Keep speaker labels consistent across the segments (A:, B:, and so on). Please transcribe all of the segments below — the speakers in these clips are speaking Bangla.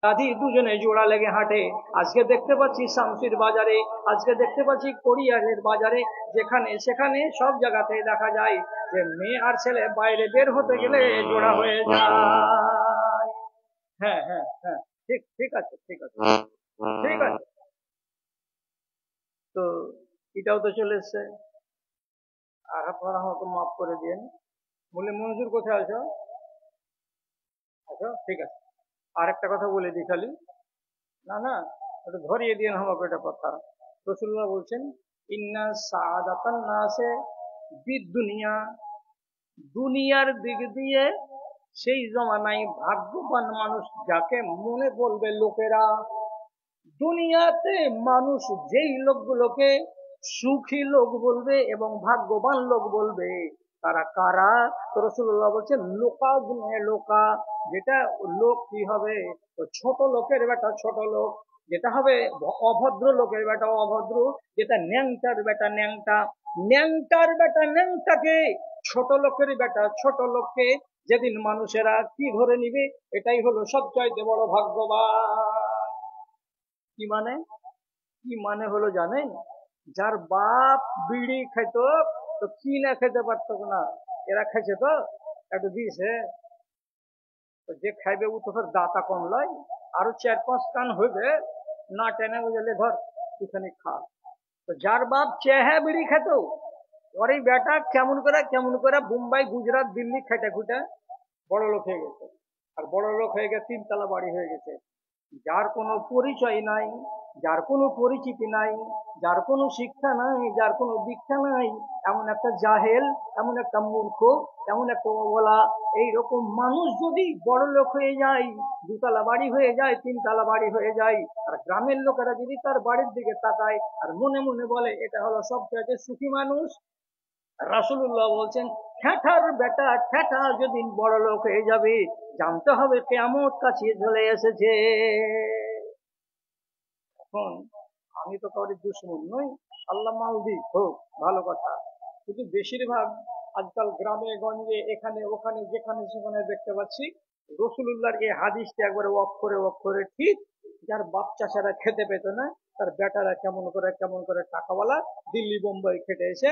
A: দাদি দুজনে জোড়া লেগে হাঁটে। আজকে দেখতে পাচ্ছি শামসির বাজারে, আজকে দেখতে পাচ্ছি কোরিয়ারের বাজারে, যেখানে সেখানে সব জায়গাতে দেখা যায় যে মেয়ে আর ছেলে বাইরে বের হতে গেলে জোড়া হয়ে যায়। হ্যাঁ হ্যাঁ হ্যাঁ, ঠিক ঠিক আছে, ঠিক আছে, ঠিক আছে। তো এটাও তো চলে এসছে। আর আপনারা আমাকে মাফ করে দিন। বলে মঞ্জুর কোথায় আছো? আচ্ছা ঠিক আছে। আর একটা কথা বলে দিই খালি, না না, একটু ধরিয়ে দিয়ে আমাকে এটা কথা। রাসূলুল্লাহ বলছেন, ইন্না সাআদাতান নাসে বিদ-দুনিয়া, দুনিয়ার দিক দিয়ে সেই জমানায় ভাগ্যবান মানুষ যাকে মনে বলবে লোকেরা। দুনিয়াতে মানুষ যেই লোকগুলোকে সুখী লোক বলবে এবং ভাগ্যবান লোক বলবে, তারা কারা? তো রাসূলুল্লাহ বলছেন, লোকা গুনে লোকা, যেটা লোক কি হবে? ছোট লোকের বেটা ছোট লোক, যেটা হবে অভদ্র লোকের বেটা অভদ্র, যেটা ন্যাংটার বেটা ন্যাংটা, ন্যাংটার বেটা ন্যাংটাকে, ছোট লোকের বেটা ছোট লোককে যেদিন মানুষেরা কি ধরে নিবে, এটাই হলো সবচাইতে বড় ভাগ্যবান। কি মানে? কি মানে হলো জানেন? যার বাপ বিড়ি খেত, তো কি না খেতে পারতো না, এরা খাইছে তো একটু দিয়েছে। তো যে খাইবে ও তো ফের দাতা কম লয়, আরো 4-5 কান হইবে, না টেনে বুঝলে ধর এখানে খা। তো যার বাপ চেহা বিড়ি খেত, ওর এই বেটা কেমন করে মুম্বাই গুজরাট দিল্লি খেটে খুটে বড় লোক হয়ে গেছে। আর বড় লোক হয়ে গেছে, 3 তলা বাড়ি হয়ে গেছে। যার কোনো পরিচয় নাই, যার কোনো পরিচিতি নাই, যার কোনো শিক্ষা নাই, যার কোনো দীক্ষা নাই, এমন একটা জাহেল, এমন একটা মূর্খ, এমন একটা অবলা, এইরকম মানুষ যদি বড় লোক হয়ে যায়, 2 তলা বাড়ি হয়ে যায়, 3 তলা বাড়ি হয়ে যায়, আর গ্রামের লোকেরা যদি তার বাড়ির দিকে তাকায় আর মনে মনে বলে এটা হলো সবচাইতে সুখী মানুষ, রাসূলুল্লাহ বলছেন, ঠ্যাঠার বেটা ঠ্যাঠা যেদিন বড় লোক হয়ে যাবে, জানতে হবে কিয়ামত কাছে চলে এসেছে। এখন আমি তো কাউরি দুশমন নই, আল্লাহ মালদি হোক, ভালো কথা। কিন্তু বেশিরভাগ আজকাল গ্রামে গঞ্জে এখানে ওখানে যেখানে সেখানে দেখতে পাচ্ছি রাসূলুল্লাহর এই হাদিসটা একবারে অক্ষরে অক্ষরে ঠিক। যার বাপ চাচারা খেতে পেত না, তার বেটারা কেমন করে টাকাওয়ালা দিল্লি বোম্বাই খেটে এসে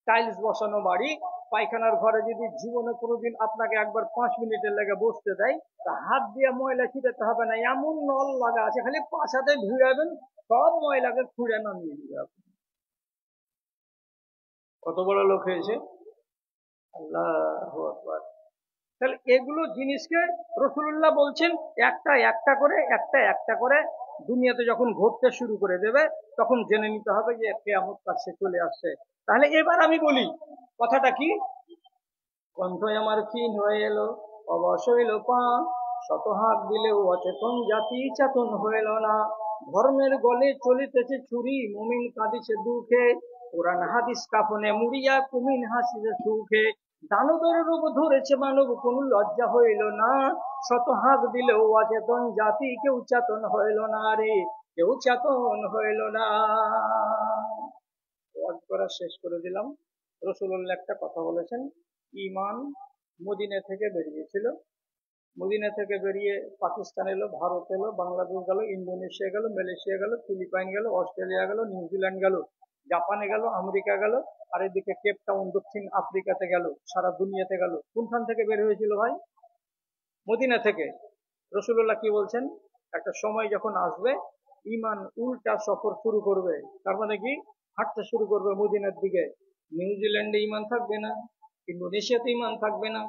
A: টাইলস বসানো বাড়ি, পায়খানার ঘরে যদি জীবনে কোনোদিন আপনাকে একবার 5 মিনিটের লেগে বসতে দেয়, তা হাত দিয়ে ময়লা ছিটাতে হবে না, এমন নল লাগা আছে, খালি পাশাতে ভিড়াবেন, সব ময়লাকে খুঁড়ে নামিয়ে দিবে আপনি। কত বড় লোক হয়েছে! আল্লাহু আকবার। তাহলে এগুলো জিনিসকে রাসূলুল্লাহ বলছেন, একটা একটা করে দুনিয়াতে যখন ঘটতে শুরু করে দেবে, তখন জেনে নিতে হবে যে কিয়ামত কাছে চলে আসছে। তাহলে এবার আমি বলি কথাটা কি, কণ্ঠ আমার ক্ষীণ হয়ে এলো, অবশ হইল পা, শত হাত দিলেও অচেতন জাতি চেতন হইল না। ধর্মের গলে চলিতেছে ছুরি, মুমিন কাঁদিছে দুঃখে, কোরআন হাদিস কাফনে মুড়িয়া কুমিন হাসিছে সুখে। দানবের রূপ ধরেছে মানব, কোন লজ্জা হইল না, শত হাত দিলেও অচেতন জাতি কেউ চেতন হইল না রে, কেউ চেতন হইল না। ওয়াজ করা শেষ করে দিলাম। রাসূলুল্লাহ একটা কথা বলেছেন, ঈমান মদিনা থেকে বেরিয়েছিল, মদিনা থেকে বেরিয়ে পাকিস্তান এলো, ভারত এলো, বাংলাদেশ গেল, ইন্দোনেশিয়া গেল, মালয়েশিয়া গেল, ফিলিপাইন গেল, অস্ট্রেলিয়া গেল, নিউজিল্যান্ড গেল, জাপানে গেল, আমেরিকা গেল, আর এদিকে কেপ টাউন দক্ষিণ আফ্রিকাতে গেল, সারা দুনিয়াতে গেল। কোনখান থেকে বের হয়েছিল ভাই? মদিনা থেকে। রাসূলুল্লাহ কি বলছেন, একটা সময় যখন আসবে ঈমান উল্টা সফর শুরু করবে। তার মানে কি, হাঁটতে শুরু করবে মদিনার দিকে। নিউজিল্যান্ডে ঈমান থাকবে না, ইন্দোনেশিয়াতে ঈমান থাকবে না,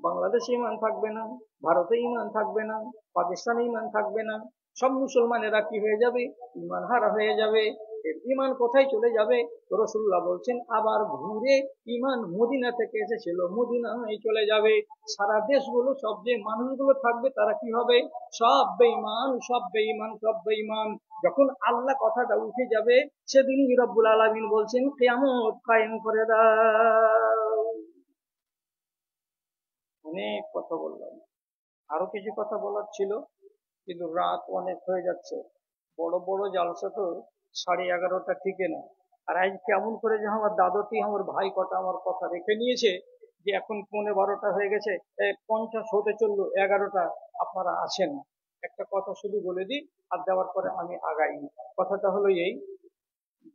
A: বাংলাদেশে ঈমান থাকবে না, ভারতে ঈমান থাকবে না, পাকিস্তানে ঈমান থাকবে না। সব মুসলমানেরা কি হয়ে যাবে? ঈমান হারা হয়ে যাবে। এর ঈমান কোথায় চলে যাবে? তো রাসূলুল্লাহ বলছেন, আবার ঘুরে ঈমান মদিনা থেকে এসেছিল মদিনায় চলে যাবে। সারা দেশগুলো, সব যে মানুষগুলো থাকবে, তারা কি হবে? সব বেঈমান, সব বেঈমান, সব বেঈমান। যখন আল্লাহ কথাটা উঠে যাবে, সেদিনই রব্বুল আলামিন বলছেন, কিয়ামত কায়েম করে দাও। অনেক কথা বললাম, আরো কিছু কথা বলার ছিল, কিন্তু রাত অনেক হয়ে যাচ্ছে। বড় বড় জালসা তো 11:30 ঠিকে না। আর আজ কেমন করে যে আমার দাদুটি, আমার ভাই কটা আমার কথা রেখে নিয়েছে, যে এখন 11:15 হয়ে গেছে, 50 হতে চললো 11টা, আপনারা আসেন। একটা কথা শুধু বলে দিই, আর দেওয়ার পরে আমি আগাই। কথাটা হলো এই,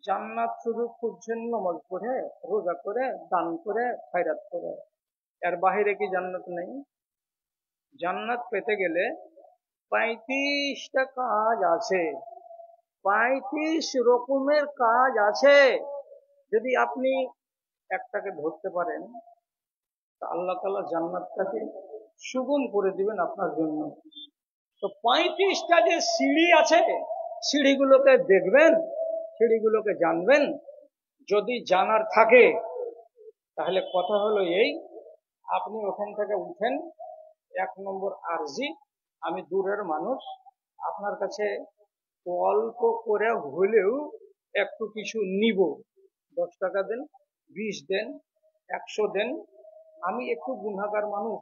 A: জান্নাত শুধু খুঁজছেন নামাজ পড়ে, রোজা করে, দান করে, খয়রাত করে, এর বাহিরে কি জান্নাত নেই? জান্নাত পেতে গেলে 35টা কাজ আছে, 35 রকমের কাজ আছে। যদি আপনি একটাকে ধরতে পারেন, তা আল্লাহ তাআলা জান্নাতটাকে সুগম করে দিবেন আপনার জন্য। তো 35টা যে সিঁড়ি আছে, সিঁড়িগুলোকে দেখবেন, সিঁড়িগুলোকে জানবেন। যদি জানার থাকে, তাহলে কথা হলো এই, আপনি ওখান থেকে উঠেন। 1 নম্বর আরজি, আমি দূরের মানুষ, আপনার কাছে অল্প করে হলেও একটু কিছু নিব। 10 টাকা দেন, 20 দেন, 100 দেন। আমি একটু গুনাহগার মানুষ,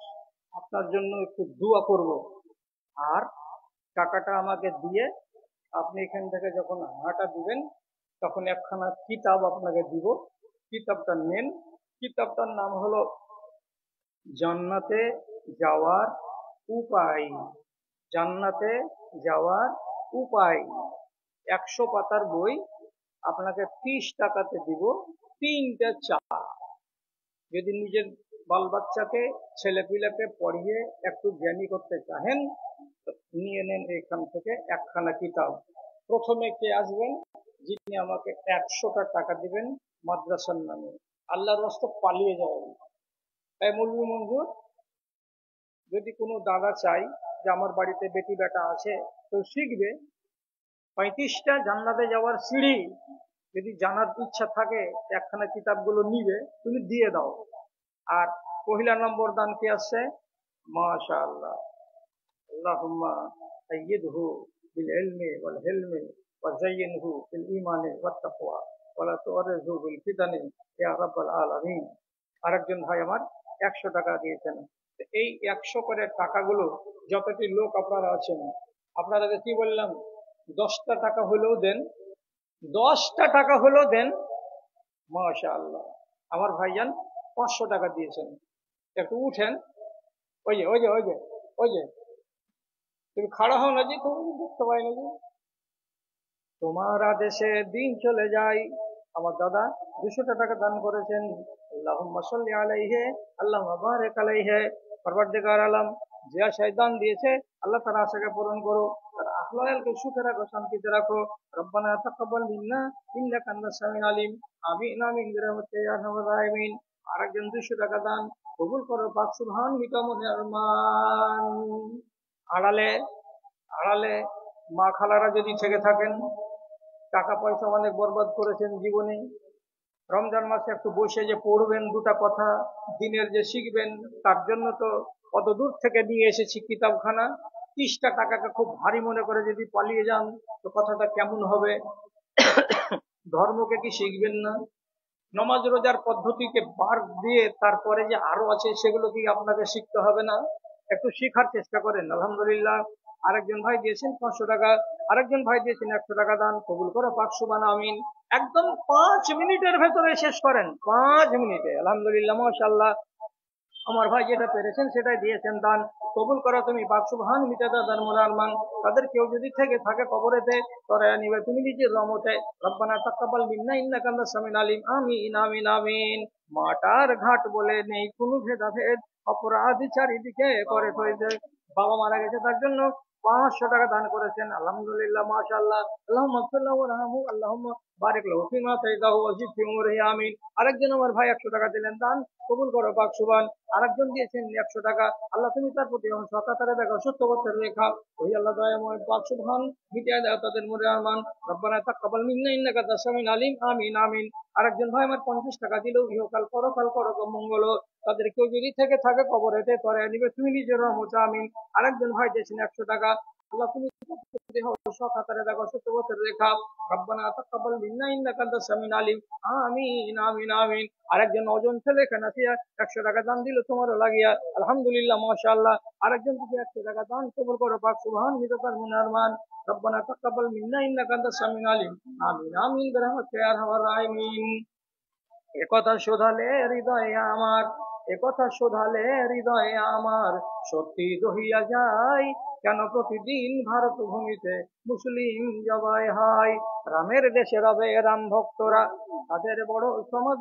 A: আপনার জন্য একটু দোয়া করব। আর টাকাটা আমাকে দিয়ে আপনি এখান থেকে যখন হাঁটা দিবেন, তখন একখানা কিতাব আপনাকে দিব। কিতাবটা নেন। কিতাবটার নাম হলো জান্নাতে যাওয়ার উপায়। জান্নাতে যাওয়ার উপায়। 100 পাতার বই, আপনাকে 30 টাকাতে দিব, 3টা চা। যদি নিজের বাল বাচ্চাকে, ছেলেপিলাকে পড়িয়ে একটু জ্ঞানী করতে চাহেন, তো নিয়ে নেন এখান থেকে একখানা কিতাব। প্রথমে কে আসবেন? যিনি আমাকে 100টা টাকা দিবেন মাদ্রাসার নামে। আল্লাহর রাস্তা পালিয়ে যাবেন। তাই মৌলভী মঞ্জুর, যদি কোনো দাদা চাই যে আমার বাড়িতে বেটি বেটা আছে, তো শিখবে 35টা জান্নাতে যাওয়ার সিঁড়ি, যদি জানার ইচ্ছা থাকে একখানা কিতাবগুলো নিবে, তুমি দিয়ে দাও। আর পহিলা নম্বর দান কি আছে? মাশাআল্লাহ, আল্লাহুম্মা আইয়িদহু বিল ইলমি ওয়াল হিলমি ওয়া যায়্যিনহু বিল ঈমানি ওয়াত তাকওয়া ওয়া লা তু'রিযু বিল ফিতানি ইয়া রাব্বাল আলামিন। আরেকজন ভাই আমার 100 টাকা দিয়েছেন। এই 100 করে টাকাগুলো, যতটি লোক আপনারা আছেন, আপনাদেরকে কি বললাম, 10টা টাকা হলেও দেন, 10টা টাকা হলেও দেন। মাশাআল্লাহ, আমার ভাইজান 500 টাকা দিয়েছেন। একটু উঠেন, ওই যে ওই যে ওই যে ওই যে, তুমি খাড়া হও না জি, তুমি দেখতে পাই না জি। তোমার আদেশে দিন চলে যায়। আমার দাদা 200 টাকা দান করেছেন। আল্লাহুম্মা সাল্লি আলাইহি, আল্লাহুম্মা বারিক আলাইহি। পরওয়ারদিগার আলম, যে আশায় দান দিয়েছে, আল্লাহ তার আশাকে পূরণ করো, তার আহলালকে সুখে রাখো, শান্তিতে রাখো। রব্বানা তাকাব্বাল মিন্না ইন্নাকা আনতাস সামিউল আলিম। আমিন আমিন বিরহমাতিকা ইয়া আরহামার রাহিমিন। আরেকজন 200 টাকা দান কবুল করো পাক সুবহান মিকামুল আরমান। আড়ালে আড়ালে মা খালারা যদি থেকে থাকেন, টাকা পয়সা অনেক বরবাদ করেছেন জীবনে, রমজান মাসে একটু বসে যে পড়বেন দুটা কথা, দিনের যে শিখবেন, তার জন্য তো কত দূর থেকে নিয়ে এসেছি কিতাবখানা। 30টা টাকাকে খুব ভারী মনে করে যদি পালিয়ে যান, তো কথাটা কেমন হবে? ধর্মকে কি শিখবেন না? নমাজ রোজার পদ্ধতিকে বাদ দিয়ে তারপরে যে আরো আছে, সেগুলো কি আপনাকে শিখতে হবে না? একটু শিখার চেষ্টা করেন। আলহামদুলিল্লাহ, আরেকজন ভাই দিয়েছেন 500 টাকা, আরেকজন ভাই দিয়েছেন 100 টাকা দান, কবুল করো পাক সুবহান আমিন। একদম 5 মিনিটের ভেতরে শেষ করেন, 5 মিনিটে। আলহামদুলিল্লাহ, মাশাআল্লাহ, আমার ভাই যেটা পেরেছেন সেটাই দিয়েছেন দান, কবুল করো তুমি পাক সুবহান মিতাদার মুনারমান। তাদের কেউ যদি থেকে থাকে কবরেতে, তোরা নিবে তুমি নিজের রহমতে। রব্বানা তাকাব্বাল মিন্না ইন্নাকা আনতাস সামিউল আলিম। আমিন আমিন আমিন। মাটার ঘাট বলে নেই কোনো ভেদাভেদ, অপরাধ চারিদিকে করে হয়েছে। বাবা মারা গেছে, তার জন্য 500 টাকা দান করেছেন। আলহামদুলিল্লাহ, মাশাআল্লাহ। আল্লাহুম্মা সাল্লি ওয়া রাহমহু, আল্লাহুম্মা বারিক লাহু ফিমা তাইদাহু ওয়া জিদ ফি উমরিহি আমিন। আরেকজন আমার ভাই 100 টাকা দিলেন দান, কবুল করো পাক সুবহান। আরেকজন দিয়েছেন 100 টাকা, আল্লাহ তুমি তার প্রতি সকাতারে দেখো, সত্য বছর রেখা। ওই আল্লাহ দয়াময় পাক সুবহান মিটিয়ে দাও তাদের মনে আরমান। রব্বানা তাকাব্বাল মিন্না ইন্নাকা আনতাস সামিউল আলিম। আমিন আমিন। আরেকজন ভাই আমার 50 টাকা দিল, ইহকাল পরকাল করো মঙ্গল। তাদের কেউ যদি থেকে থাকে কবরেতে, তোরা নিবে তুমি নিজের রহমতে। আমিন। আরেকজন ভাই দিয়েছেন 100 টাকা, আল্লাহ তুমি সকাতারে দেখো, সত্য বছর রেখা। রব্বানা তাকাব্বাল মিন্না ইন্নাকা আনতাস সামিউল আলিম। আমিন আমিন আমিন। আরেকজন ওজন ছেলে খানাতিয়া 100 টাকা দান দিল তোমারও লাগিয়া। আলহামদুলিল্লাহ, মাশাআল্লাহ। আরেকজন থেকে 100 টাকা দান, কবুল করো পাক সুবহান মিতাতার মুনারমান। রব্বানা তাকাব্বাল মিন্না ইন্নাকা আনতাস সামিউল আলিম। আমিন আমিন বিরহমাতিকা ইয়া আরহামার রাহিমিন। একথা শোধালে হৃদয়ে আমার একথা শোধালে হৃদয়ে আমার সত্যি দহিয়া যায়, কেন প্রতিদিন ভারত ভূমিতে মুসলিম জবাই হয়। রামের দেশে রবে রাম ভক্তরা, তাদের বড় সমাজ।